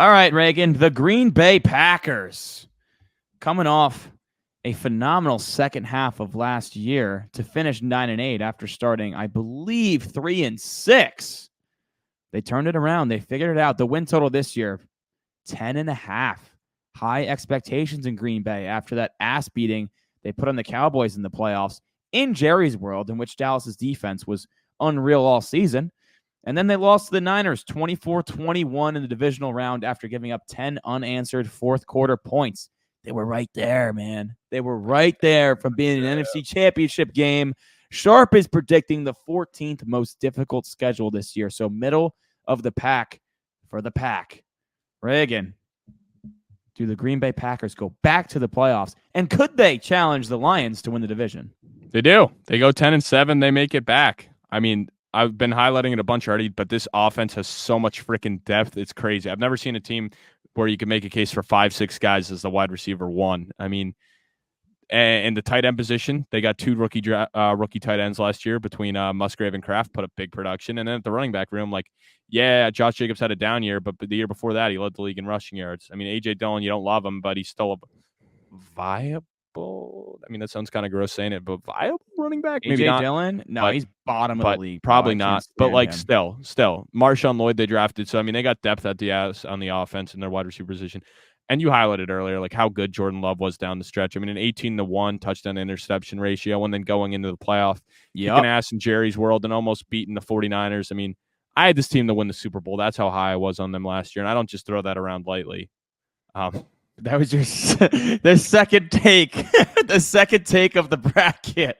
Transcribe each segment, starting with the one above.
All right, Reagan, the Green Bay Packers coming off a phenomenal second half of last year to finish 9-8 after starting, I believe, 3-6. They turned it around. They figured it out. The win total this year, 10.5. High expectations in Green Bay after that ass beating they put on the Cowboys in the playoffs in Jerry's world, in which Dallas's defense was unreal all season. And then they lost to the Niners 24-21 in the divisional round after giving up 10 unanswered fourth quarter points. They were right there, man. They were right there from being an NFC Championship game. Sharp is predicting the 14th most difficult schedule this year. So middle of the pack for the pack. Reagan, do the Green Bay Packers go back to the playoffs? And could they challenge the Lions to win the division? They do. They go 10-7. They make it back. I mean, I've been highlighting it a bunch already, but this offense has so much freaking depth. It's crazy. I've never seen a team where you can make a case for 5-6 guys as the wide receiver one. I mean, and the tight end position, they got two rookie tight ends last year between Musgrave and Kraft, put up big production. And then at the running back room, Josh Jacobs had a down year, but the year before that, he led the league in rushing yards. I mean, A.J. Dillon, you don't love him, but he's still a viable. I mean, that sounds kind of gross saying it, but viable running back? Maybe A.J. not. Dillon? No, he's bottom of the league. Probably not. But still, Marshawn Lloyd they drafted. So I mean, they got depth at the ass on the offense in their wide receiver position. And you highlighted earlier, how good Jordan Love was down the stretch. I mean, an 18-1 touchdown interception ratio, and then going into the playoff, kicking ass in Jerry's world and almost beating the 49ers. I mean, I had this team to win the Super Bowl. That's how high I was on them last year, and I don't just throw that around lightly. That was your the second take, the second take of the bracket.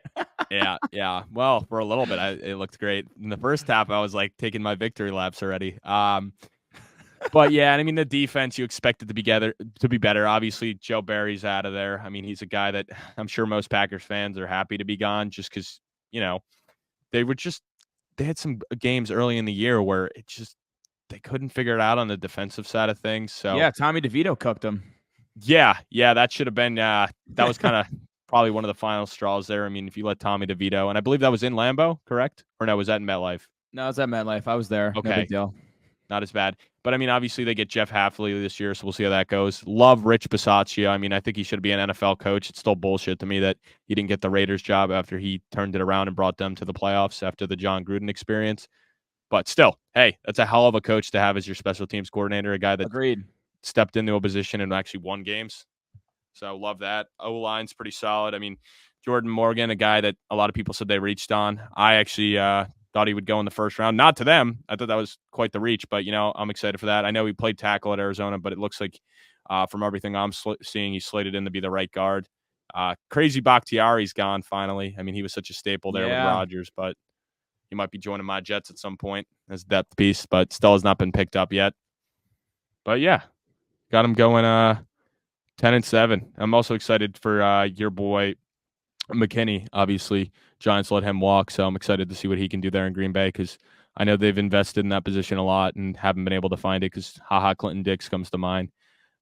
yeah. Well, for a little bit, it looked great. In the first half, I was taking my victory laps already. But yeah, and I mean the defense you expect it to be better. Obviously, Joe Barry's out of there. I mean, he's a guy that I'm sure most Packers fans are happy to be gone, just because they had some games early in the year where they couldn't figure it out on the defensive side of things. So yeah, Tommy DeVito cooked them. Yeah, that should have been. That was kind of probably one of the final straws there. I mean, if you let Tommy DeVito, and I believe that was in Lambeau, correct? Or no, was that in MetLife? No, it was at MetLife. I was there. Okay. No big deal. Not as bad. But, I mean, obviously they get Jeff Hafley this year, so we'll see how that goes. Love Rich Bisaccia. I mean, I think he should be an NFL coach. It's still bullshit to me that he didn't get the Raiders job after he turned it around and brought them to the playoffs after the John Gruden experience. But still, hey, that's a hell of a coach to have as your special teams coordinator, a guy that Agreed. Stepped into a position and actually won games. So love that. O-line's pretty solid. I mean, Jordan Morgan, a guy that a lot of people said they reached on. I actually thought he would go in the first round. Not to them. I thought that was quite the reach, but, I'm excited for that. I know he played tackle at Arizona, but it looks like from everything I'm seeing, he's slated in to be the right guard. Crazy Bakhtiari's gone finally. I mean, he was such a staple there with Rodgers, but he might be joining my Jets at some point as depth piece, but still has not been picked up yet. But, yeah, got him going 10-7. I'm also excited for your boy McKinney. Obviously, Giants let him walk, so I'm excited to see what he can do there in Green Bay because I know they've invested in that position a lot and haven't been able to find it because Clinton Dix comes to mind.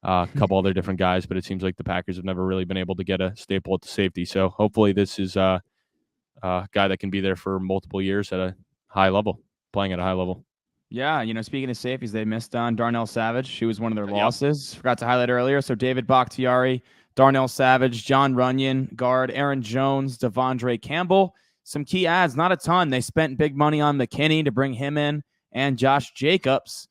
A couple other different guys, but it seems like the Packers have never really been able to get a staple at the safety. So hopefully this is a guy that can be there for multiple years at a high level, playing at a high level. Yeah, speaking of safeties, they missed on Darnell Savage. She was one of their losses. Forgot to highlight earlier. So David Bakhtiari, Darnell Savage, John Runyon, guard Aaron Jones, Devondre Campbell. Some key adds, not a ton. They spent big money on McKinney to bring him in and Josh Jacobs.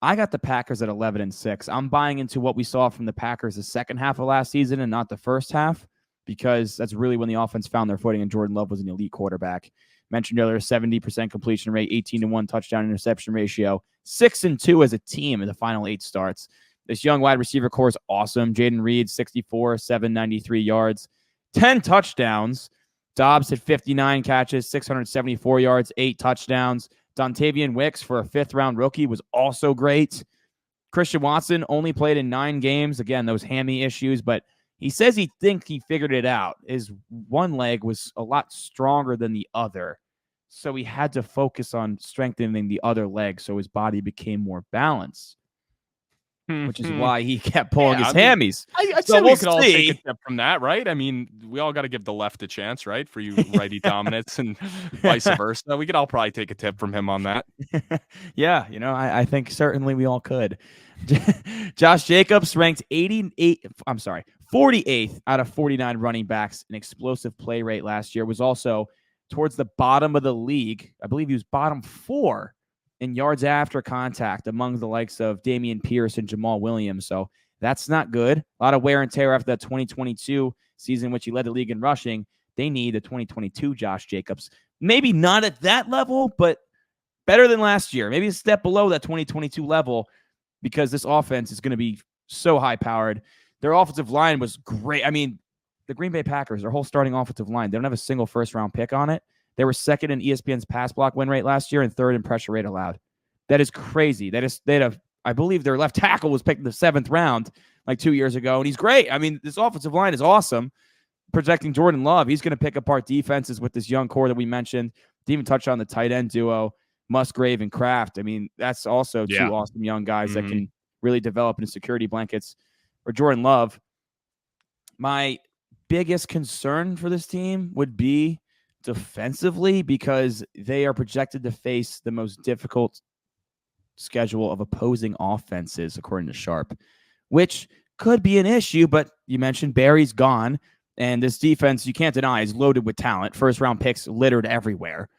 I got the Packers at 11-6. I'm buying into what we saw from the Packers the second half of last season and not the first half because that's really when the offense found their footing and Jordan Love was an elite quarterback. Mentioned earlier, 70% completion rate, 18-1 touchdown interception ratio, 6-2 as a team in the final 8 starts. This young wide receiver core is awesome. Jaden Reed, 64, 793 yards, 10 touchdowns. Dobbs had 59 catches, 674 yards, 8 touchdowns. Dontavian Wicks, for a fifth-round rookie, was also great. Christian Watson only played in 9 games. Again, those hammy issues, but he says he thinks he figured it out. His one leg was a lot stronger than the other, so he had to focus on strengthening the other leg so his body became more balanced. which is why he kept pulling Yeah, his I mean, hammies. I'd So say we we'll could all take a see. tip from that, right? I mean, we all got to give the left a chance, right? For you righty dominants and vice versa. We could all probably take a tip from him on that. Yeah, I think certainly we all could. Josh Jacobs ranked 48th out of 49 running backs in explosive play rate last year, was also towards the bottom of the league. I believe he was bottom 4 in yards after contact among the likes of Damian Pierce and Jamal Williams. So that's not good. A lot of wear and tear after that 2022 season, which he led the league in rushing. They need the 2022 Josh Jacobs. Maybe not at that level, but better than last year. Maybe a step below that 2022 level, because this offense is going to be so high powered. Their offensive line was great. I mean, the Green Bay Packers, their whole starting offensive line, they don't have a single first round pick on it. They were second in ESPN's pass block win rate last year and third in pressure rate allowed. That is crazy. I believe their left tackle was picked in the 7th round like 2 years ago, and he's great. I mean, this offensive line is awesome. Projecting Jordan Love, he's going to pick apart defenses with this young core that we mentioned. Didn't even touch on the tight end duo, Musgrave and Kraft. I mean, that's also two awesome young guys that can really develop into security blankets. Or Jordan Love. My biggest concern for this team would be defensively, because they are projected to face the most difficult schedule of opposing offenses, according to Sharp, which could be an issue. But you mentioned Barry's gone, and this defense, you can't deny, is loaded with talent. First round picks littered everywhere.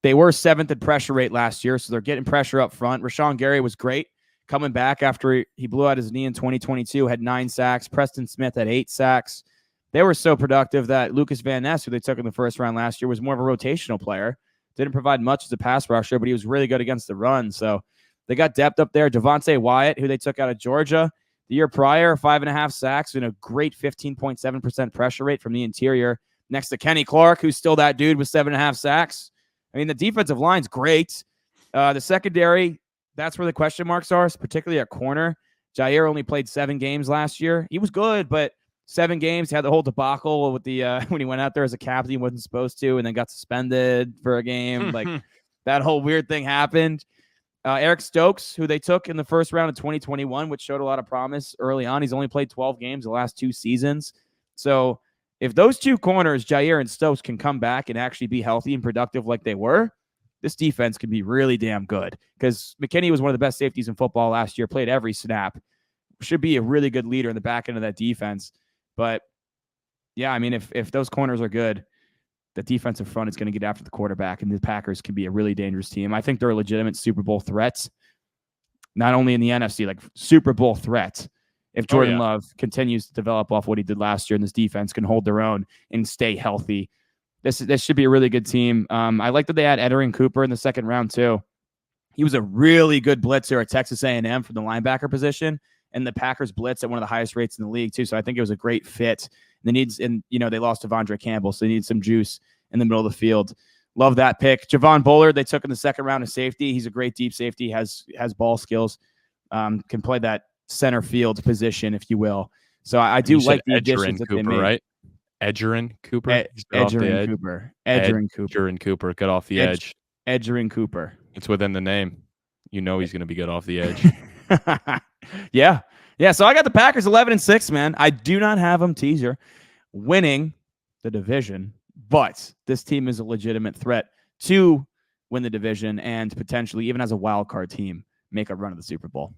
They were 7th in pressure rate last year, so they're getting pressure up front. Rashawn Gary was great coming back after he blew out his knee in 2022, had 9 sacks. Preston Smith had 8 sacks. They were so productive that Lucas Van Ness, who they took in the first round last year, was more of a rotational player. Didn't provide much as a pass rusher, but he was really good against the run. So they got depth up there. Devontae Wyatt, who they took out of Georgia the year prior, 5.5 sacks and a great 15.7% pressure rate from the interior, next to Kenny Clark, who's still that dude with 7.5 sacks. I mean, the defensive line's great. The secondary, that's where the question marks are, particularly at corner. Jair only played 7 games last year. He was good, but 7 games, had the whole debacle with the when he went out there as a captain, he wasn't supposed to, and then got suspended for a game. Like, that whole weird thing happened. Eric Stokes, who they took in the first round of 2021, which showed a lot of promise early on. He's only played 12 games the last 2 seasons. So if those 2 corners, Jair and Stokes, can come back and actually be healthy and productive like they were, this defense can be really damn good, because McKinney was one of the best safeties in football last year, played every snap, should be a really good leader in the back end of that defense. But yeah, I mean, if those corners are good, the defensive front is going to get after the quarterback, and the Packers can be a really dangerous team. I think they're a legitimate Super Bowl threat, not only in the NFC, like Super Bowl threat. If Jordan Love continues to develop off what he did last year, and this defense can hold their own and stay healthy, this should be a really good team. I like that they had Edgerrin Cooper in the 2nd round too. He was a really good blitzer at Texas A&M from the linebacker position, and the Packers blitz at one of the highest rates in the league too. So I think it was a great fit. They lost Devondre Campbell, so they need some juice in the middle of the field. Love that pick. Javon Bullard, they took in the 2nd round of safety. He's a great deep safety, has ball skills, can play that center field position, if you will. So I do like the additions that they made. Right? Edgerrin Cooper? Edgerrin Cooper. Edgerrin Cooper, get off the edge. Edgerrin Cooper. It's within the name. You know he's going to be good off the edge. Yeah. Yeah, so I got the Packers 11-6, man. I do not have them, teaser, winning the division, but this team is a legitimate threat to win the division and potentially, even as a wild card team, make a run of the Super Bowl.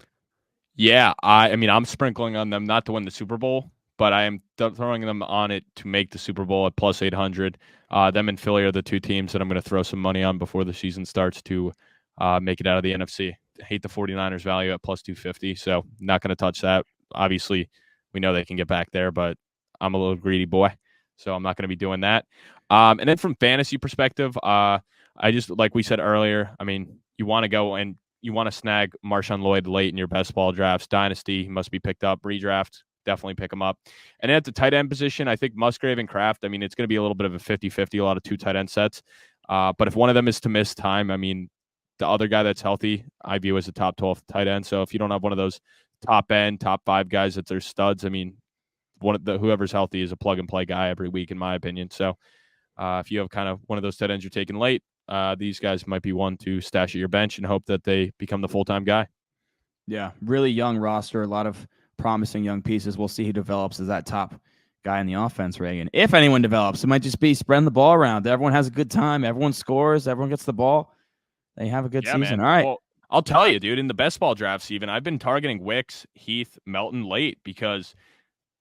Yeah, I mean, I'm sprinkling on them not to win the Super Bowl, but I am throwing them on it to make the Super Bowl at plus 800. Them and Philly are the 2 teams that I'm going to throw some money on before the season starts to make it out of the NFC. I hate the 49ers value at plus 250, so not going to touch that. Obviously, we know they can get back there, but I'm a little greedy boy, so I'm not going to be doing that. And then from fantasy perspective, I just, like we said earlier, I mean, you want to go and you want to snag Marshawn Lloyd late in your best ball drafts. Dynasty, he must be picked up. Redraft, definitely pick him up. And at the tight end position, I think Musgrave and Kraft, I mean, it's going to be a little bit of a 50-50, a lot of 2 tight end sets. But if one of them is to miss time, I mean, the other guy that's healthy, I view as a top 12 tight end. So if you don't have one of those top end, top 5 guys that they're studs, I mean, whoever's healthy is a plug and play guy every week, in my opinion. So if you have kind of one of those tight ends you're taking late, these guys might be one to stash at your bench and hope that they become the full-time guy. Yeah, really young roster, a lot of promising young pieces. We'll see who develops as that top guy in the offense, Reagan. If anyone develops, it might just be spreading the ball around. Everyone has a good time. Everyone scores. Everyone gets the ball. They have a good Yeah, season. man. All right. Well, I'll tell you, dude, in the best ball drafts, even I've been targeting Wicks, Heath, Melton late because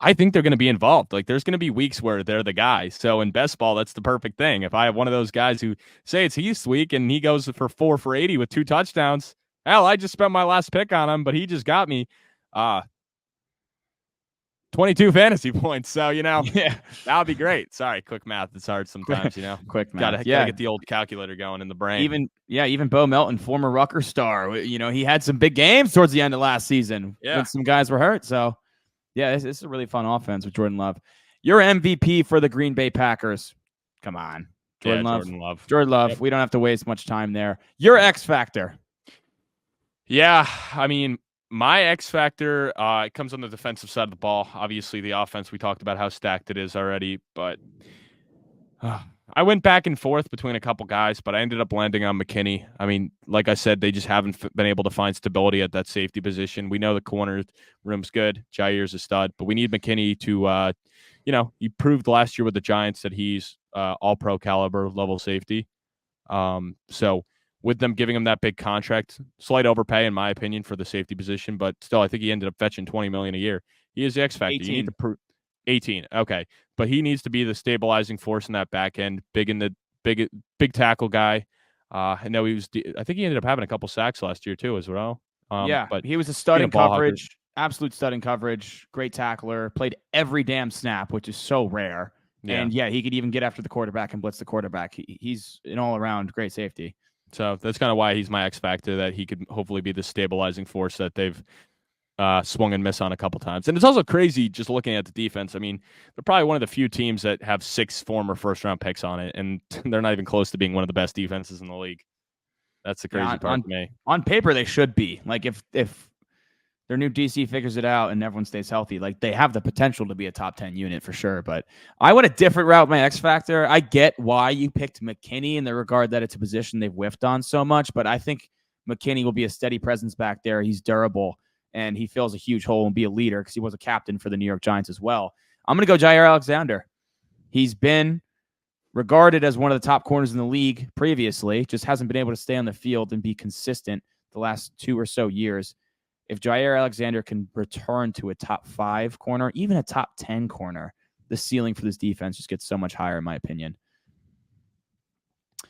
I think they're going to be involved. Like, there's going to be weeks where they're the guy. So in best ball, that's the perfect thing. If I have one of those guys who say it's Heath's week and he goes for 4 for 80 with 2 touchdowns, hell, I just spent my last pick on him, but he just got me 22 fantasy points. So, Yeah. that would be great. Sorry, quick math. It's hard sometimes, Quick math. Gotta Yeah. get the old calculator going in the brain. Even Bo Melton, former Rucker star. He had some big games towards the end of last season when some guys were hurt. So, yeah, this is a really fun offense with Jordan Love. Your MVP for the Green Bay Packers. Come on. Jordan Love. Yep. We don't have to waste much time there. Your X factor. Yeah, I mean, my X factor, it comes on the defensive side of the ball. Obviously, the offense, we talked about how stacked it is already, but I went back and forth between a couple guys, but I ended up landing on McKinney. I mean, like I said, they just haven't been able to find stability at that safety position. We know the corner room's good. Jair's a stud, but we need McKinney to, he proved last year with the Giants that he's all pro caliber level safety. So with them giving him that big contract, slight overpay in my opinion for the safety position, but still, I think he ended up fetching $20 million a year. He is the X factor. 18. You need to prove 18. Okay, but he needs to be the stabilizing force in that back end, big tackle guy. I know I think he ended up having a couple sacks last year too, as well. But he was a stud in coverage, absolute stud in coverage, great tackler, played every damn snap, which is so rare. Yeah. And he could even get after the quarterback and blitz the quarterback. He's an all-around great safety. So that's kind of why he's my X factor, that he could hopefully be the stabilizing force that they've swung and missed on a couple times. And it's also crazy just looking at the defense. I mean, they're probably one of the few teams that have 6 former first-round picks on it, and they're not even close to being one of the best defenses in the league. That's the crazy part to me. On paper, they should be. Like, if their new DC figures it out and everyone stays healthy, like, they have the potential to be a top 10 unit for sure. But I went a different route with my X factor. I get why you picked McKinney in the regard that it's a position they've whiffed on so much, but I think McKinney will be a steady presence back there. He's durable, and he fills a huge hole and be a leader because he was a captain for the New York Giants as well. I'm going to go Jair Alexander. He's been regarded as one of the top corners in the league previously, just hasn't been able to stay on the field and be consistent the last 2 or so years. If Jair Alexander can return to a top 5 corner, even a top 10 corner, the ceiling for this defense just gets so much higher, in my opinion.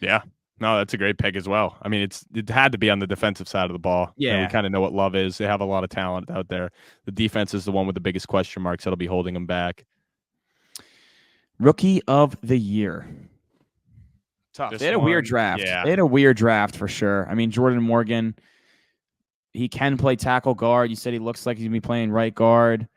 Yeah. No, that's a great pick as well. I mean, it had to be on the defensive side of the ball. Yeah. And we kind of know what Love is. They have a lot of talent out there. The defense is the one with the biggest question marks that'll be holding them back. Rookie of the year. Tough. They had a weird draft. Yeah. They had a weird draft for sure. I mean, Jordan Morgan, he can play tackle guard. You said he looks like he's going to be playing right guard.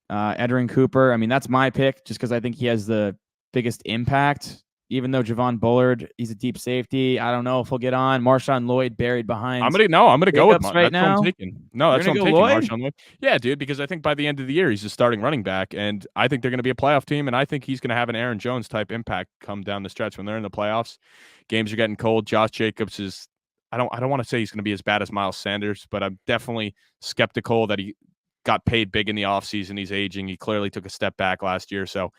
Edrin Cooper, I mean, that's my pick just because I think he has the biggest impact. Even though Javon Bullard, he's a deep safety. I don't know if he'll get on. Marshawn Lloyd buried behind. I'm gonna go with right now. What I'm taking. No, that's what I'm taking. Marshawn Lloyd. Yeah, dude, because I think by the end of the year he's a starting running back, and I think they're gonna be a playoff team, and I think he's gonna have an Aaron Jones type impact come down the stretch when they're in the playoffs. Games are getting cold. Josh Jacobs is. I don't want to say he's going to be as bad as Miles Sanders, but I'm definitely skeptical that he got paid big in the offseason. He's aging. He clearly took a step back last year, so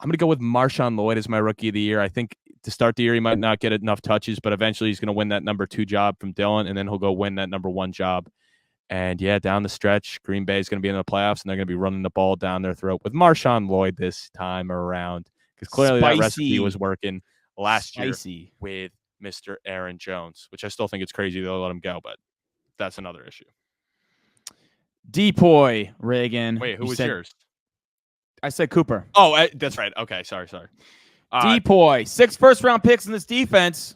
I'm going to go with Marshawn Lloyd as my rookie of the year. I think to start the year, he might not get enough touches, but eventually he's going to win that number 2 job from Dillon, and then he'll go win that number 1 job. And yeah, down the stretch, Green Bay is going to be in the playoffs, and they're going to be running the ball down their throat with Marshawn Lloyd this time around, because clearly that recipe was working last year with Mr. Aaron Jones, which I still think it's crazy they'll let him go, but that's another issue. Depoy, Reagan. Wait, who was yours? I said Cooper. Oh, that's right. Okay, sorry. Depoy, 6 first-round picks in this defense.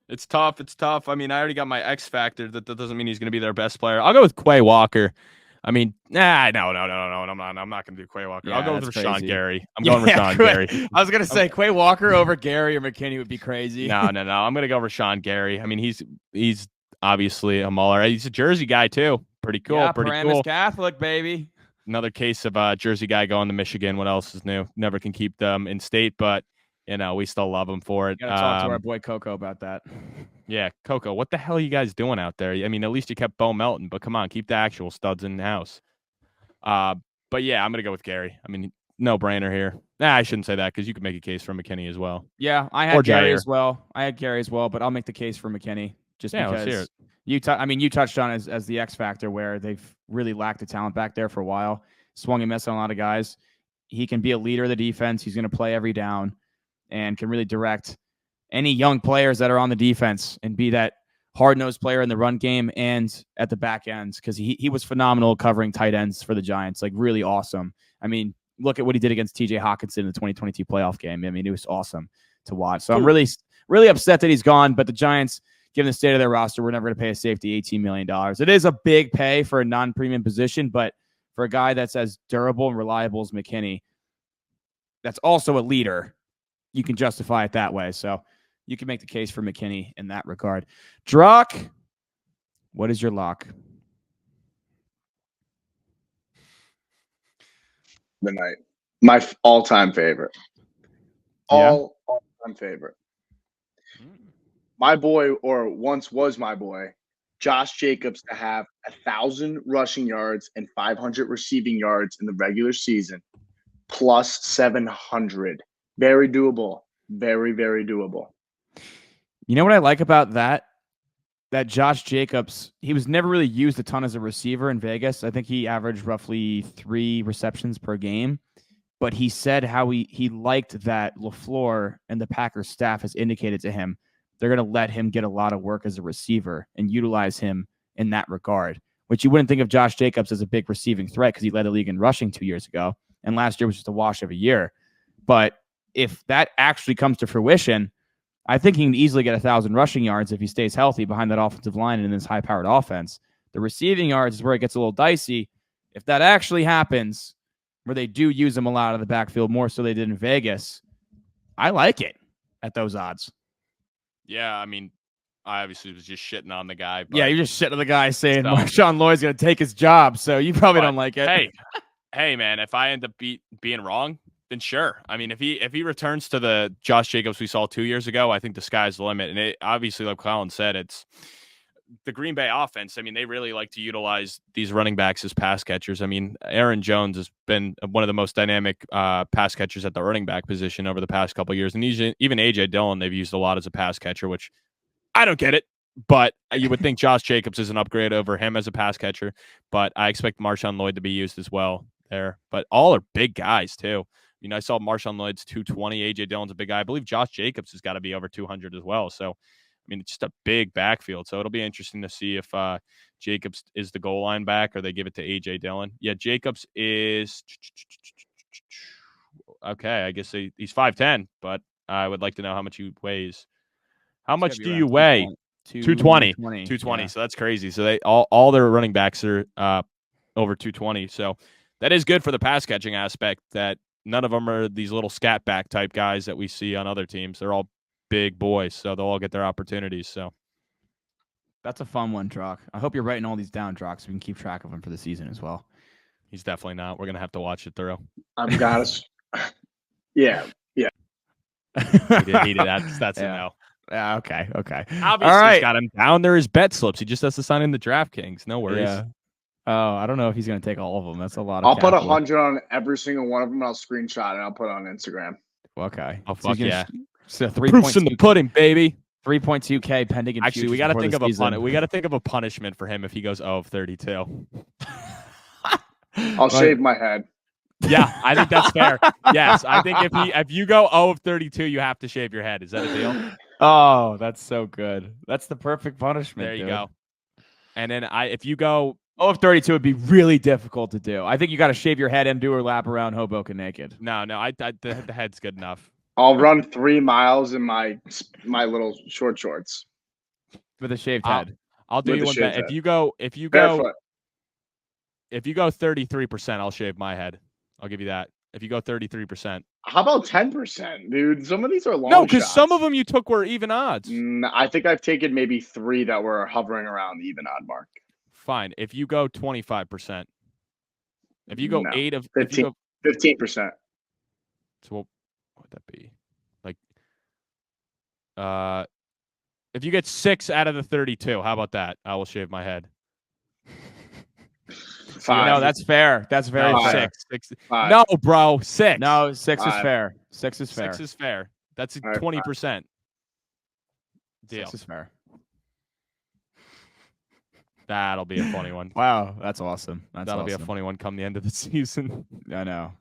It's tough. I mean, I already got my X factor. That doesn't mean he's going to be their best player. I'll go with Quay Walker. I mean, no. I'm not going to do Quay Walker. Yeah, I'll go with Rashawn Gary. I'm going Rashawn Gary. I was going to say Quay Walker over Gary or McKinney would be crazy. No. I'm going to go Rashawn Gary. I mean, he's obviously a mauler. He's a Jersey guy too. Pretty cool. Yeah, pretty Paramus cool. Catholic, baby. Another case of Jersey guy going to Michigan. What else is new? Never can keep them in state, but we still love him for it. Got to talk to our boy Coco about that. Yeah, Coco, what the hell are you guys doing out there? I mean, at least you kept Bo Melton, but come on, keep the actual studs in the house. But yeah, I'm gonna go with Gary. I mean, no brainer here. Nah, I shouldn't say that because you could make a case for McKinney as well. Yeah, I Or had Gary Jair. as well. But I'll make the case for McKinney just Yeah, let's hear because it. you touched on as the X factor where they've really lacked the talent back there for a while. Swung and missed on a lot of guys. He can be a leader of the defense. He's going to play every down and can really direct any young players that are on the defense and be that hard-nosed player in the run game and at the back ends because he was phenomenal covering tight ends for the Giants, like really awesome. I mean, look at what he did against TJ Hawkinson in the 2022 playoff game. I mean, it was awesome to watch. So I'm really, really upset that he's gone, but the Giants, given the state of their roster, we're never going to pay a safety $18 million. It is a big pay for a non-premium position, but for a guy that's as durable and reliable as McKinney, that's also a leader, you can justify it that way. So you can make the case for McKinney in that regard. Druck, what is your lock? The night. My all-time favorite. All-time favorite. My boy, or once was my boy, Josh Jacobs, to have 1,000 rushing yards and 500 receiving yards in the regular season, plus 700. Very doable. Very, very doable. You know what I like about that? That Josh Jacobs, he was never really used a ton as a receiver in Vegas. I think he averaged roughly 3 receptions per game. But he said how he liked that LaFleur and the Packers staff has indicated to him they're going to let him get a lot of work as a receiver and utilize him in that regard, which you wouldn't think of Josh Jacobs as a big receiving threat because he led the league in rushing 2 years ago. And last year was just a wash of a year. But if that actually comes to fruition, I think he can easily get 1,000 rushing yards if he stays healthy behind that offensive line and in this high-powered offense. The receiving yards is where it gets a little dicey. If that actually happens, where they do use him a lot of the backfield, more so they did in Vegas, I like it at those odds. Yeah, I mean, I obviously was just shitting on the guy. Yeah, you're just shitting on the guy saying Marshawn Lloyd's going to take his job, so you probably don't like it. Hey, man, if I end up being wrong, then sure. I mean, if he returns to the Josh Jacobs we saw 2 years ago, I think the sky's the limit. And it, obviously, like Colin said, it's the Green Bay offense. I mean, they really like to utilize these running backs as pass catchers. I mean, Aaron Jones has been one of the most dynamic pass catchers at the running back position over the past couple of years. And even A.J. Dillon, they've used a lot as a pass catcher, which I don't get it. But you would think Josh Jacobs is an upgrade over him as a pass catcher. But I expect Marshawn Lloyd to be used as well there. But all are big guys, too. I mean, I saw Marshawn Lloyd's 220. A.J. Dillon's a big guy. I believe Josh Jacobs has got to be over 200 as well. So, I mean, it's just a big backfield. So it'll be interesting to see if Jacobs is the goal line back or they give it to A.J. Dillon. Yeah, Jacobs is okay. I guess he's 5'10", but I would like to know how much he weighs. How much do you weigh? 220. 220. Yeah. So that's crazy. So they all their running backs are over 220. So that is good for the pass catching aspect that none of them are these little scat back type guys that we see on other teams. They're all big boys, so they'll all get their opportunities. So that's a fun one, Drock. I hope you're writing all these down, Drock, so we can keep track of them for the season as well. He's definitely not. We're gonna have to watch it through. I've got to. Yeah. He did. That's yeah. a no. Yeah. Okay. Obviously, he's got him down. There is bet slips. He just has to sign in the DraftKings. No worries. Yeah. Oh, I don't know if he's going to take all of them. That's a lot. I'll put 100 on every single one of them. I'll screenshot and I'll put it on Instagram. Okay. Oh fuck yeah! So proofs in the pudding, baby. 3.2K pending. Actually, we got to think of we got to think of a punishment for him if he goes 0-32. I'll shave my head. Yeah, I think that's fair. Yes, I think if you go 0-32, you have to shave your head. Is that a deal? Oh, that's so good. That's the perfect punishment. There you go. And then if you go 0-32 would be really difficult to do. I think you got to shave your head and do a lap around Hoboken naked. No, the head's good enough. I'll run 3 miles in my little short shorts with a shaved head. I'll do you one bet. If you go barefoot. If you go 33%, I'll shave my head. I'll give you that. If you go 33%. How about 10%, dude? Some of these are long No, because some of them you took were even odds. I think I've taken maybe 3 that were hovering around the even odd mark. Fine. If you go 25%. If you go 15%. So what would that be? Like If you get 6 out of the 32, how about that? I will shave my head. 5. No, that's fair. That's very No, fair. 6. 5. No, bro, 6. No, 6 is 5. fair. 6 is fair. 6 is fair. That's All right, 20%. Deal. 6 is fair. That'll be a funny one. Wow, that's awesome. That'll That'll be a funny one come the end of the season. I know.